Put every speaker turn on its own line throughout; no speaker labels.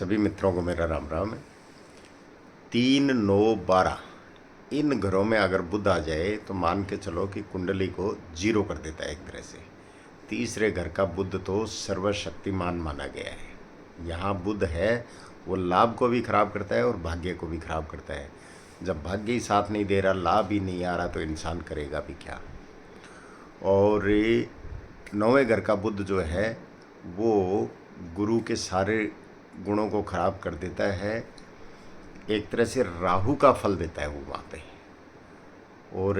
सभी मित्रों को मेरा राम राम है। 3, 9, 12 इन घरों में अगर बुध आ जाए तो मान के चलो कि कुंडली को जीरो कर देता है एक तरह से। तीसरे घर का बुध तो सर्वशक्तिमान माना गया है। यहाँ बुध है वो लाभ को भी खराब करता है और भाग्य को भी खराब करता है। जब भाग्य ही साथ नहीं दे रहा, लाभ ही नहीं आ रहा, तो इंसान करेगा भी क्या। और 9वें घर का बुध जो है वो गुरु के सारे गुणों को खराब कर देता है। एक तरह से राहु का फल देता है वो वहाँ पे, और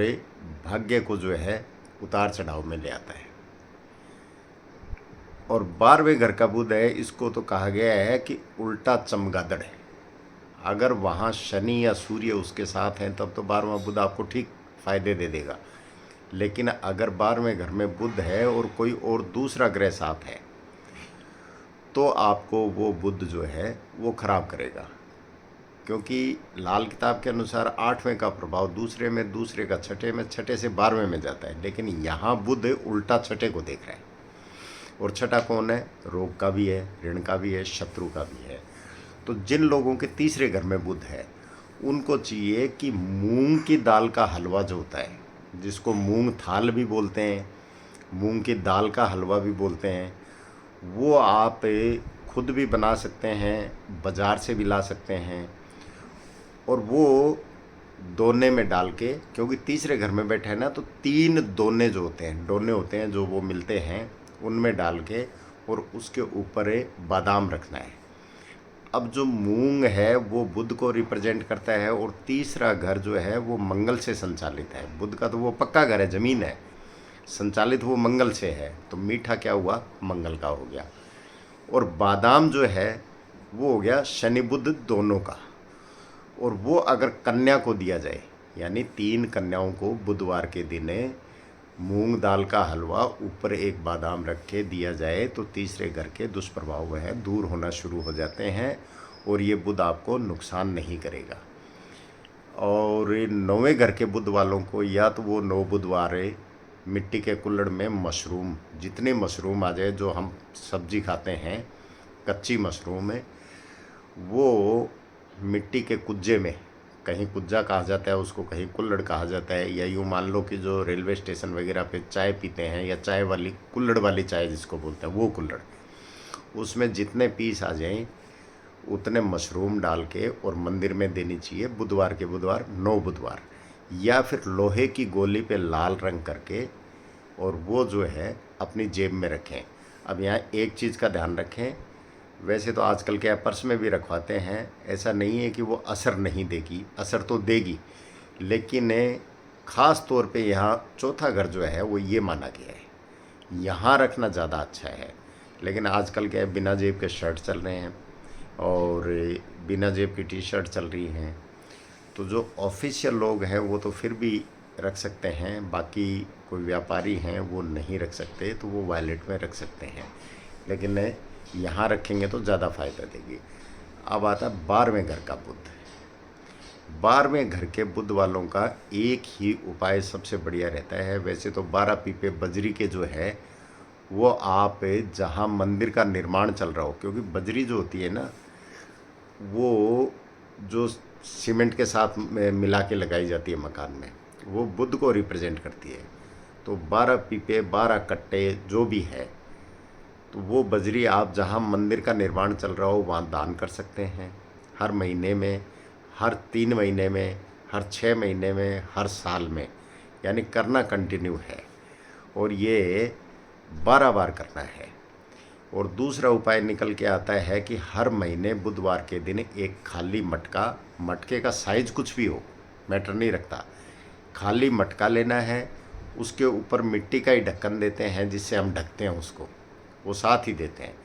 भाग्य को जो है उतार चढ़ाव में ले आता है। और 12वें घर का बुध है, इसको तो कहा गया है कि उल्टा चमगादड़ है। अगर वहाँ शनि या सूर्य उसके साथ हैं तब तो 12वां बुध आपको ठीक फायदे दे देगा। लेकिन अगर 12वें घर में बुध है और कोई और दूसरा ग्रह साथ है तो आपको वो बुध जो है वो खराब करेगा, क्योंकि लाल किताब के अनुसार 8वें का प्रभाव दूसरे में, दूसरे का छठे में, छठे से 12वें में जाता है। लेकिन यहाँ बुध उल्टा छठे को देख रहा है। और छठा कौन है? रोग का भी है, ऋण का भी है, शत्रु का भी है। तो जिन लोगों के तीसरे घर में बुध है उनको चाहिए कि मूंग की दाल का हलवा जो होता है, जिसको मूंग थाल भी बोलते हैं, मूंग की दाल का हलवा भी बोलते हैं, वो आप खुद भी बना सकते हैं, बाज़ार से भी ला सकते हैं। और वो दोने में डाल के, क्योंकि तीसरे घर में बैठा है ना, तो 3 दोने जो होते हैं, डोने होते हैं जो वो मिलते हैं, उनमें डाल के और उसके ऊपर बादाम रखना है। अब जो मूंग है वो बुध को रिप्रेजेंट करता है और तीसरा घर जो है वो मंगल से संचालित है। बुध का तो वो पक्का घर है, ज़मीन है, संचालित वो मंगल से है, तो मीठा क्या हुआ? मंगल का हो गया। और बादाम जो है वो हो गया शनि बुध दोनों का। और वो अगर कन्या को दिया जाए, यानी 3 कन्याओं को बुधवार के दिन मूंग दाल का हलवा ऊपर एक बादाम रख के दिया जाए तो तीसरे घर के दुष्प्रभाव वह दूर होना शुरू हो जाते हैं और ये बुध आपको नुकसान नहीं करेगा। और 9वें घर के बुध वालों को या तो वो 9 बुधवार मिट्टी के कुल्हड़ में मशरूम, जितने मशरूम आ जाए जो हम सब्जी खाते हैं, कच्ची मशरूम है, वो मिट्टी के कुज्जे में, कहीं कुज्जा कहा जाता है उसको, कहीं कुल्हड़ कहा जाता है, या यूँ मान लो कि जो रेलवे स्टेशन वगैरह पे चाय पीते हैं, या चाय वाली कुल्हड़ वाली चाय जिसको बोलते हैं, वो कुल्हड़, उसमें जितने पीस आ जाएं उतने मशरूम डाल के और मंदिर में देनी चाहिए बुधवार के बुधवार, 9 बुधवार। या फिर लोहे की गोली पे लाल रंग करके और वो जो है अपनी जेब में रखें। अब यहाँ एक चीज़ का ध्यान रखें, वैसे तो आजकल के पर्स में भी रखवाते हैं, ऐसा नहीं है कि वो असर नहीं देगी, असर तो देगी, लेकिन ख़ास तौर पे यहाँ चौथा घर जो है वो ये माना गया है, यहाँ रखना ज़्यादा अच्छा है। लेकिन आजकल के बिना जेब के शर्ट चल रहे हैं और बिना जेब की टी शर्ट चल रही हैं, तो जो ऑफिशियल लोग हैं वो तो फिर भी रख सकते हैं, बाकी कोई व्यापारी हैं वो नहीं रख सकते, तो वो वॉलेट में रख सकते हैं। लेकिन यहाँ रखेंगे तो ज़्यादा फायदा देगी। अब आता है 12वें घर का बुध। 12वें घर के बुध वालों का एक ही उपाय सबसे बढ़िया रहता है। वैसे तो 12 पीपे बजरी के जो है वो आप जहाँ मंदिर का निर्माण चल रहा हो, क्योंकि बजरी जो होती है ना वो जो सीमेंट के साथ में मिला के लगाई जाती है मकान में, वो बुध को रिप्रेजेंट करती है। तो 12 पीपे, 12 कट्टे जो भी है, तो वो बजरी आप जहाँ मंदिर का निर्माण चल रहा हो वहाँ दान कर सकते हैं। हर महीने में, हर 3 महीने में, हर 6 महीने में, हर साल में, यानी करना कंटिन्यू है, और ये 12 बार करना है। और दूसरा उपाय निकल के आता है कि हर महीने बुधवार के दिन एक खाली मटका, मटके का साइज कुछ भी हो, मैटर नहीं रखता, खाली मटका लेना है, उसके ऊपर मिट्टी का ही ढक्कन देते हैं जिससे हम ढकते हैं उसको, वो साथ ही देते हैं,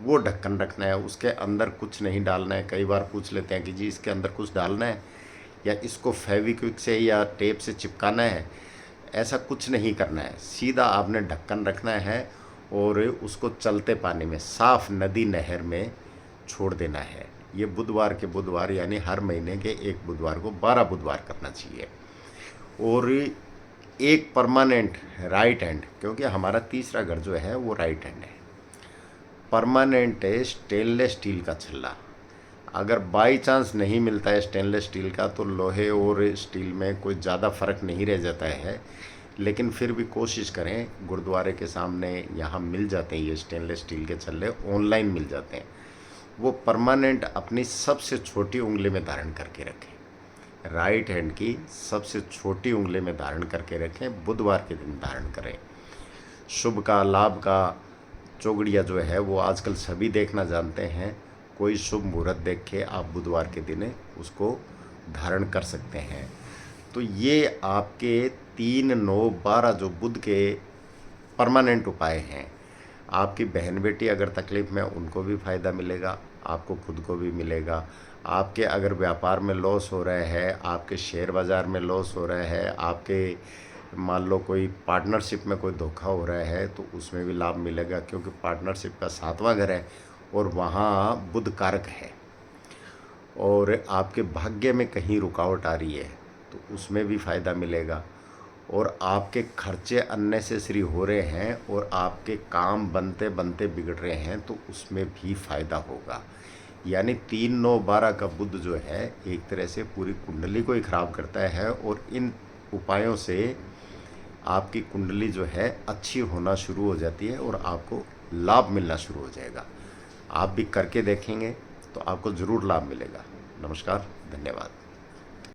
वो ढक्कन रखना है, उसके अंदर कुछ नहीं डालना है। कई बार पूछ लेते हैं कि जी इसके अंदर कुछ डालना है या इसको फेविक्विक से या टेप से चिपकाना है, ऐसा कुछ नहीं करना है। सीधा आपने ढक्कन रखना है और उसको चलते पानी में, साफ नदी नहर में छोड़ देना है। ये बुधवार के बुधवार, यानी हर महीने के एक बुधवार को 12 बुधवार करना चाहिए। और एक परमानेंट राइट हैंड, क्योंकि हमारा तीसरा घर जो है वो राइट हैंड है, परमानेंट स्टेनलेस स्टील का छल्ला अगर बाई चांस नहीं मिलता है स्टेनलेस स्टील का तो लोहे और स्टील में कोई ज़्यादा फ़र्क नहीं रह जाता है, लेकिन फिर भी कोशिश करें। गुरुद्वारे के सामने यहाँ मिल जाते हैं ये स्टेनलेस स्टील के छल्ले, ऑनलाइन मिल जाते हैं। वो परमानेंट अपनी सबसे छोटी उंगली में धारण करके रखें, राइट हैंड की सबसे छोटी उंगली में धारण करके रखें, बुधवार के दिन धारण करें। शुभ का, लाभ का चौगड़िया जो है वो आजकल सभी देखना जानते हैं। कोई शुभ मुहूर्त देख के आप बुधवार के दिन उसको धारण कर सकते हैं। तो ये आपके 3, 9, 12 जो बुध के परमानेंट उपाय हैं। आपकी बहन बेटी अगर तकलीफ़ में, उनको भी फ़ायदा मिलेगा, आपको खुद को भी मिलेगा। आपके अगर व्यापार में लॉस हो रहा है, आपके शेयर बाज़ार में लॉस हो रहा है, आपके मान लो कोई पार्टनरशिप में कोई धोखा हो रहा है तो उसमें भी लाभ मिलेगा, क्योंकि पार्टनरशिप का 7वां घर है और वहाँ बुध कारक है। और आपके भाग्य में कहीं रुकावट आ रही है तो उसमें भी फ़ायदा मिलेगा। और आपके खर्चे अननेसेसरी हो रहे हैं और आपके काम बनते बनते बिगड़ रहे हैं तो उसमें भी फ़ायदा होगा। यानी 3, 9, 12 का बुध जो है एक तरह से पूरी कुंडली को ही ख़राब करता है, और इन उपायों से आपकी कुंडली जो है अच्छी होना शुरू हो जाती है और आपको लाभ मिलना शुरू हो जाएगा। आप भी करके देखेंगे तो आपको ज़रूर लाभ मिलेगा। नमस्कार, धन्यवाद।